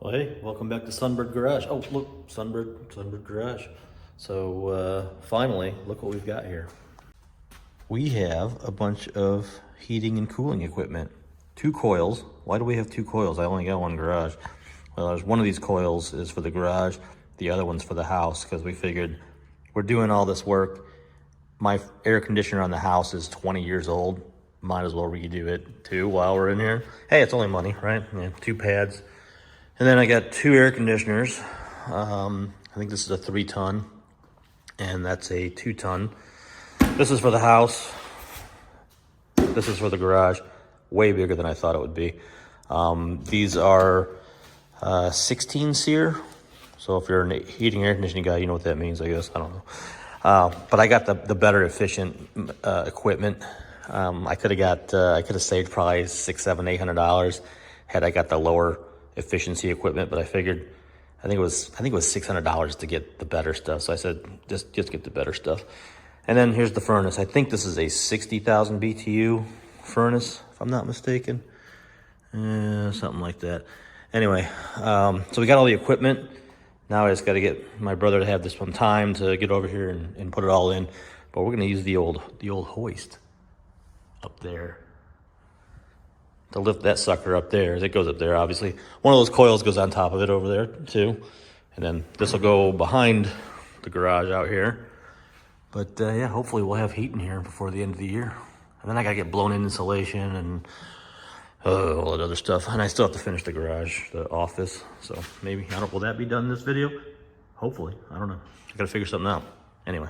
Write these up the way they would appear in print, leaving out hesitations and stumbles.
Well, hey, welcome back to Sunbird Garage. Oh, look, Sunbird Garage. So, finally, look what we've got here. We have a bunch of heating and cooling equipment. 2 coils. Why do we have 2 coils? I only got 1 garage. Well, there's one of these coils is for the garage, the other one's for the house, because we figured we're doing all this work. My air conditioner on the house is 20 years old. Might as well redo it too while we're in here. Hey, it's only money, right? Yeah, 2 pads. And then I got 2 air conditioners. I think this is a 3-ton, and that's a 2-ton. This is for the house. This is for the garage. Way bigger than I thought it would be. These are 16 SEER. So if you're a heating air conditioning guy, you know what that means, I guess. I don't know. But I got the better efficient equipment. I could have saved probably $600, $700, $800 had I got the lower efficiency equipment, but I figured I think it was $600 to get the better stuff. So I said just get the better stuff. And then here's the furnace. I think this is a 60,000 BTU furnace, if I'm not mistaken. Something like that. Anyway, so we got all the equipment. Now I just got to get my brother to have this one time to get over here and put it all in. But we're gonna use the old hoist up there to lift that sucker up there. It goes up there, obviously. One of those coils goes on top of it over there too. And then this will go behind the garage out here. But yeah, hopefully we'll have heat in here before the end of the year. And then I gotta get blown-in insulation and all that other stuff. And I still have to finish the garage, the office. So maybe, I don't, will that be done in this video? Hopefully, I don't know. I gotta figure something out. Anyway,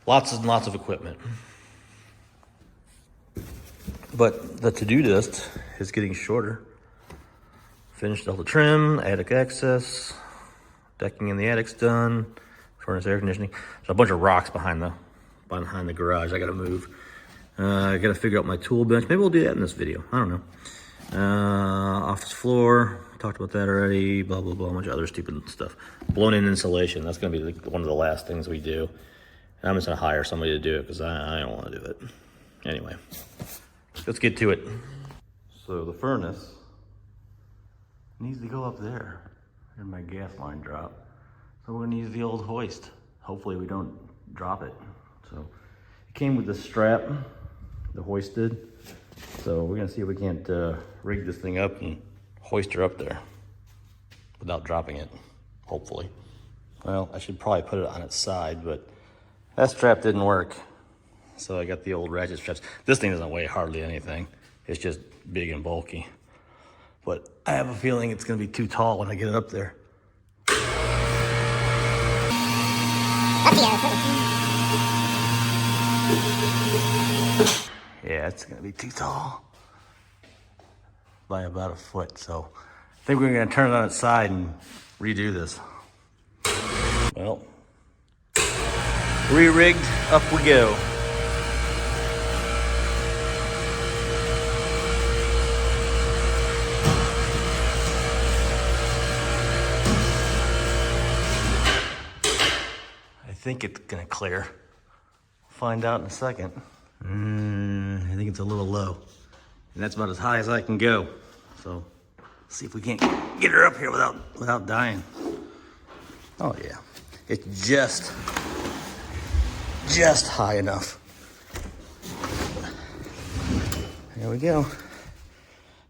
lots and lots of equipment. But the to-do list is getting shorter. Finished all the trim, attic access, decking in the attic's done, furnace, air conditioning. There's a bunch of rocks behind the garage I gotta move. I gotta figure out my tool bench. Maybe we'll do that in this video, I don't know. Office floor, talked about that already, blah, blah, blah, a bunch of other stupid stuff. Blown-in insulation, that's gonna be one of the last things we do. And I'm just gonna hire somebody to do it because I don't wanna do it. Anyway. Let's get to it. So the furnace needs to go up there and my gas line drop. So we're gonna use the old hoist. Hopefully we don't drop it. So it came with this strap, the hoist did. So we're gonna see if we can't rig this thing up and hoist her up there without dropping it, hopefully. Well, I should probably put it on its side, but that strap didn't work. So I got the old ratchet straps. This thing doesn't weigh hardly anything. It's just big and bulky. But I have a feeling it's gonna be too tall when I get it up there. Yeah, it's gonna be too tall by about a foot. So I think we're gonna turn it on its side and redo this. Well, re-rigged, up we go. I think it's gonna clear. Find out in a second. I think it's a little low. And that's about as high as I can go. So, see if we can't get her up here without dying. Oh yeah, it's just high enough. There we go.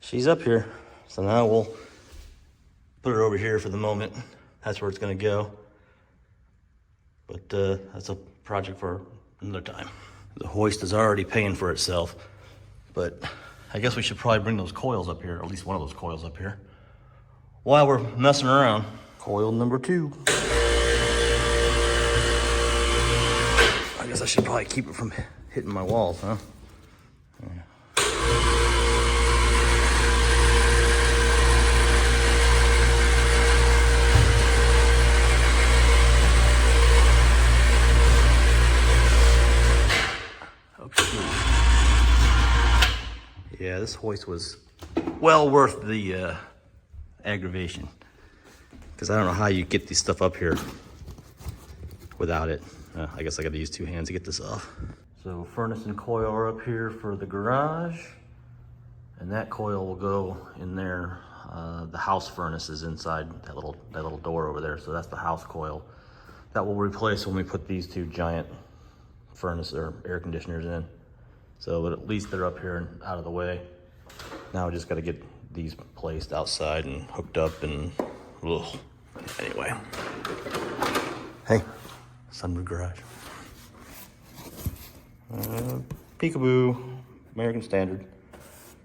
She's up here. So now we'll put her over here for the moment. That's where it's gonna go. But that's a project for another time. The hoist is already paying for itself, but I guess we should probably bring those coils up here, or at least one of those coils up here, while we're messing around. Coil number 2. I guess I should probably keep it from hitting my walls, huh? Yeah. Yeah, this hoist was well worth the aggravation, because I don't know how you get this stuff up here without it. I guess I got to use 2 hands to get this off. So furnace and coil are up here for the garage, and that coil will go in there The house furnace is inside that little door over there, so that's the house coil. That will replace when we put these two giant furnace or air conditioners in. So, but at least they're up here and out of the way. Now we just got to get these placed outside and hooked up and, ugh. Anyway. Hey, Sunbird garage. Peekaboo, American Standard.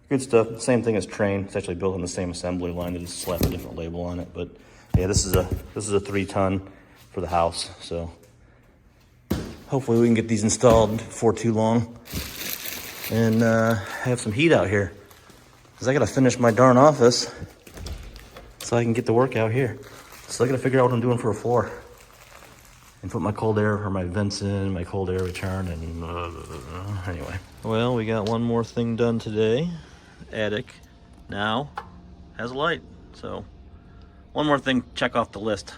Good stuff. Same thing as Train. It's actually built on the same assembly line. They just slap a different label on it. But yeah, this is a 3-ton for the house. So hopefully we can get these installed before too long and have some heat out here. Cause I gotta finish my darn office so I can get to work out here. So I gotta figure out what I'm doing for a floor and put my cold air or my vents in, my cold air return, and anyway. Well, we got one more thing done today. Attic now has a light. So one more thing, check off the list.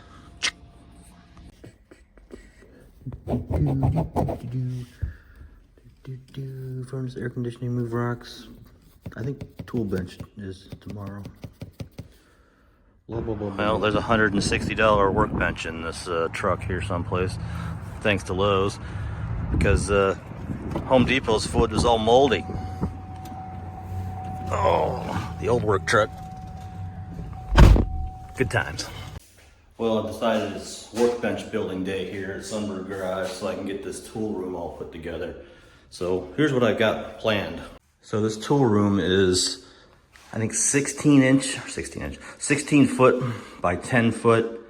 Furnace, air conditioning, move rocks. I think tool bench is tomorrow. Well, there's a $160 workbench in this truck here someplace, thanks to Lowe's, because Home Depot's wood was all moldy. Oh, the old work truck. Good times. Well, I've decided it's workbench building day here at Sunbird Garage, so I can get this tool room all put together. So here's what I've got planned. So this tool room is, I think 16 foot by 10 foot.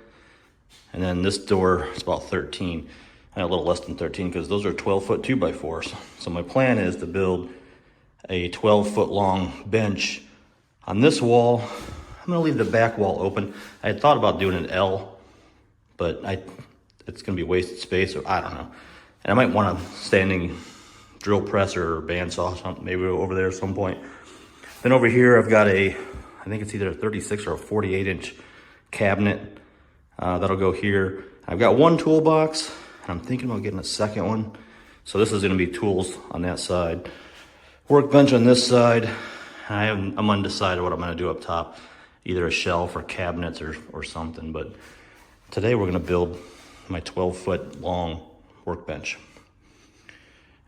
And then this door is about 13, and a little less than 13 because those are 12-foot 2x4s. So my plan is to build a 12-foot long bench on this wall. I'm gonna leave the back wall open. I had thought about doing an L, but it's gonna be wasted space, or I don't know. And I might want a standing drill press or bandsaw, something maybe over there at some point. Then over here, I've got I think it's either a 36 or a 48-inch cabinet that'll go here. I've got one toolbox, and I'm thinking about getting a second one. So this is gonna be tools on that side. Workbench on this side. I'm undecided what I'm gonna do up top, either a shelf or cabinets or something. But today we're gonna build my 12-foot long workbench.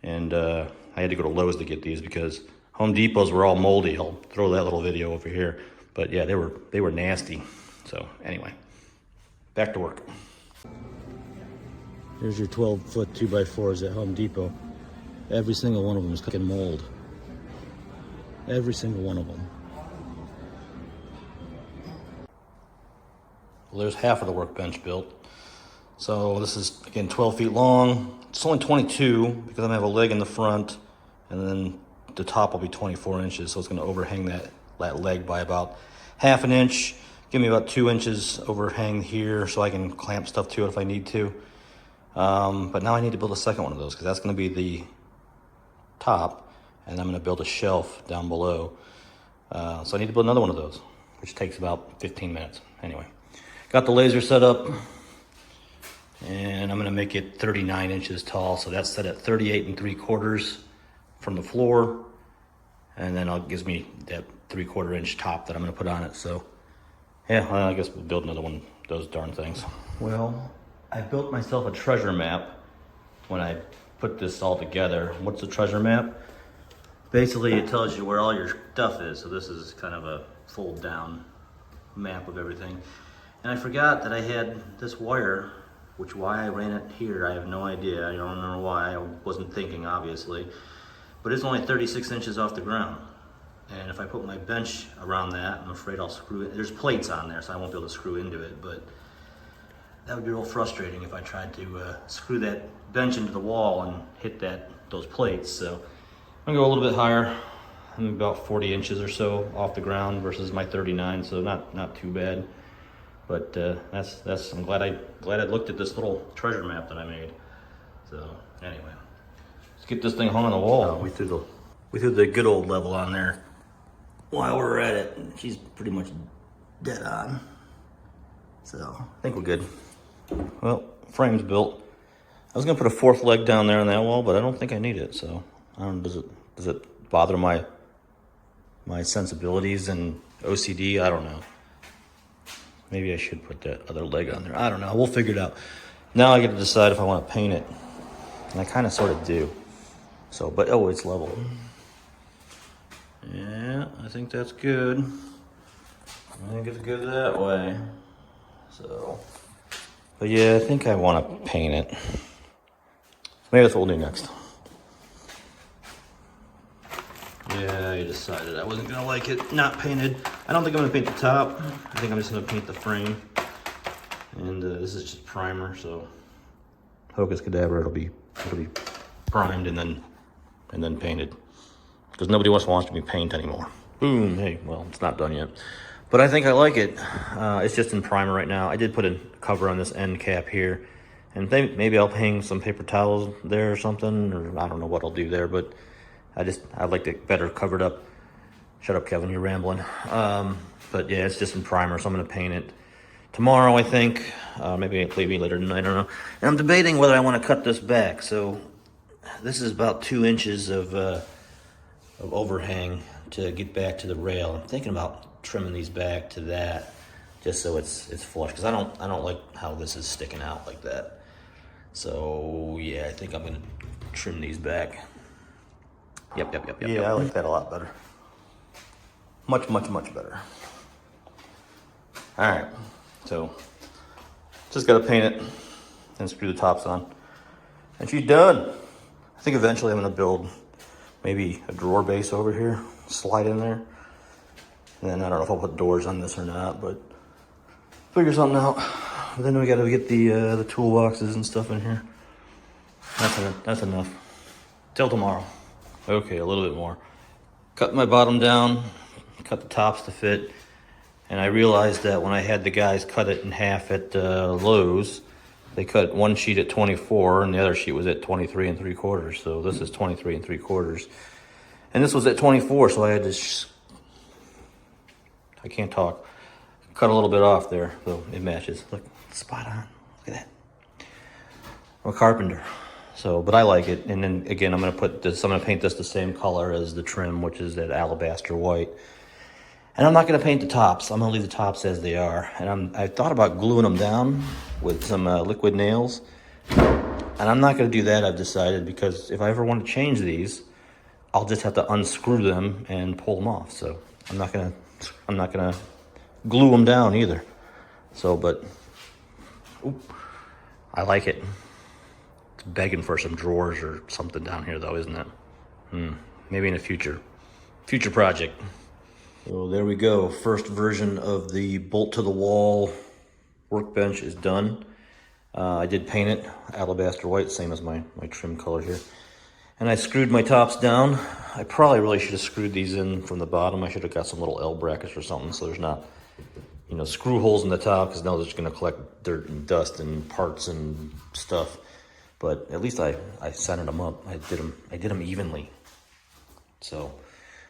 And I had to go to Lowe's to get these because Home Depots were all moldy. I'll throw that little video over here. But yeah, they were nasty. So anyway, back to work. Here's your 12-foot 2x4s at Home Depot. Every single one of them is cooking mold. Every single one of them. Well, there's half of the workbench built. So this is, again, 12 feet long. It's only 22 because I'm gonna have a leg in the front, and then the top will be 24 inches. So it's gonna overhang that leg by about half an inch. Give me about 2 inches overhang here so I can clamp stuff to it if I need to. But now I need to build a second one of those because that's gonna be the top, and I'm gonna build a shelf down below. So I need to build another one of those, which takes about 15 minutes. Anyway, got the laser set up, and I'm gonna make it 39 inches tall. So that's set at 38 3/4 from the floor. And then it gives me that 3/4 inch top that I'm gonna put on it. So yeah, I guess we'll build another one of those darn things. Well, I built myself a treasure map when I put this all together. What's a treasure map? Basically, it tells you where all your stuff is. So this is kind of a fold down map of everything. And I forgot that I had this wire, which why I ran it here, I have no idea. I don't remember why. I wasn't thinking, obviously. But it's only 36 inches off the ground. And if I put my bench around that, I'm afraid I'll screw it. There's plates on there, so I won't be able to screw into it. But that would be real frustrating if I tried to screw that bench into the wall and hit those plates. So I'm gonna go a little bit higher. I'm about 40 inches or so off the ground versus my 39, so not too bad. But that's I'm glad I looked at this little treasure map that I made. So anyway, let's get this thing hung on the wall. We threw the good old level on there while we're at it. She's pretty much dead on. So I think we're good. Well, frame's built. I was gonna put a fourth leg down there on that wall, but I don't think I need it. So I don't know, does it bother my sensibilities and OCD, I don't know. Maybe I should put that other leg on there. I don't know, we'll figure it out. Now I get to decide if I want to paint it. And I kind of sort of do. So, but oh, it's level. Yeah, I think that's good. I think it's good that way. So, but yeah, I think I want to paint it. Maybe that's what we'll do next. Yeah, I decided I wasn't gonna like it not painted. I don't think I'm gonna paint the top. I think I'm just gonna paint the frame. And this is just primer, so Hocus Cadaver, it'll be primed and then painted. Because nobody wants me to paint anymore. Boom, hey, well, it's not done yet. But I think I like it. It's just in primer right now. I did put a cover on this end cap here. And maybe I'll hang some paper towels there or something, or I don't know what I'll do there, but I'd like it better covered up. Shut up, Kevin, you're rambling. But yeah, it's just in primer, so I'm gonna paint it tomorrow, I think. Maybe later tonight, I don't know. And I'm debating whether I want to cut this back. So this is about 2 inches of overhang to get back to the rail. I'm thinking about trimming these back to that, just so it's flush. Because I don't like how this is sticking out like that. So yeah, I think I'm gonna trim these back. Yep. Yeah, I like that a lot better. Much better. All right, so just gotta paint it and screw the tops on, and she's done. I think eventually I'm gonna build maybe a drawer base over here, slide in there, and then I don't know if I'll put doors on this or not, but figure something out. But then we gotta get the toolboxes and stuff in here. That's enough. Till tomorrow. Okay, a little bit more. Cut my bottom down, cut the tops to fit. And I realized that when I had the guys cut it in half at Lowe's, they cut one sheet at 24 and the other sheet was at 23 3/4. So this is 23 3/4. And this was at 24, so I had to, I can't talk, cut a little bit off there, so it matches. Look, spot on, look at that. I'm a carpenter, so, but I like it. And then again, I'm gonna paint this the same color as the trim, which is that alabaster white. And I'm not gonna paint the tops. I'm gonna leave the tops as they are. And I thought about gluing them down with some liquid nails. And I'm not gonna do that, I've decided, because if I ever want to change these, I'll just have to unscrew them and pull them off. So I'm not gonna glue them down either. So, but, I like it. It's begging for some drawers or something down here though, isn't it? Maybe in a future project. So there we go. First version of the bolt to the wall workbench is done. I did paint it alabaster white, same as my trim color here. And I screwed my tops down. I probably really should have screwed these in from the bottom. I should have got some little L brackets or something so there's not, screw holes in the top, because now they're just gonna collect dirt and dust and parts and stuff. But at least I centered them up. I did them evenly. So.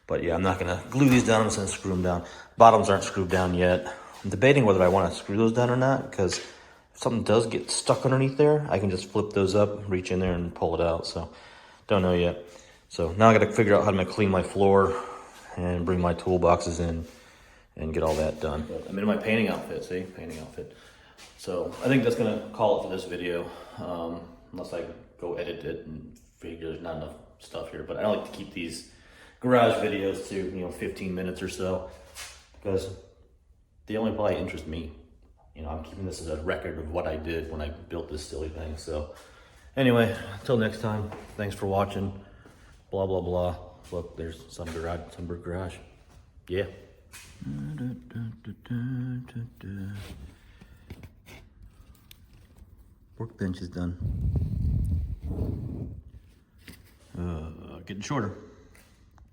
But yeah, I'm not gonna glue these down, I'm just gonna screw them down. Bottoms aren't screwed down yet. I'm debating whether I wanna screw those down or not, because if something does get stuck underneath there, I can just flip those up, reach in there and pull it out, so don't know yet. So now I gotta figure out how to clean my floor and bring my toolboxes in and get all that done. But I'm in my painting outfit, see, painting outfit. So I think that's gonna call it for this video, unless I go edit it and figure there's not enough stuff here, but I like to keep these garage videos to 15 minutes or so, because they only probably interest me. I'm keeping this as a record of what I did when I built this silly thing. So anyway, until next time, thanks for watching. Blah blah blah. Look, there's Sunbird garage. Yeah. Workbench is done. Getting shorter.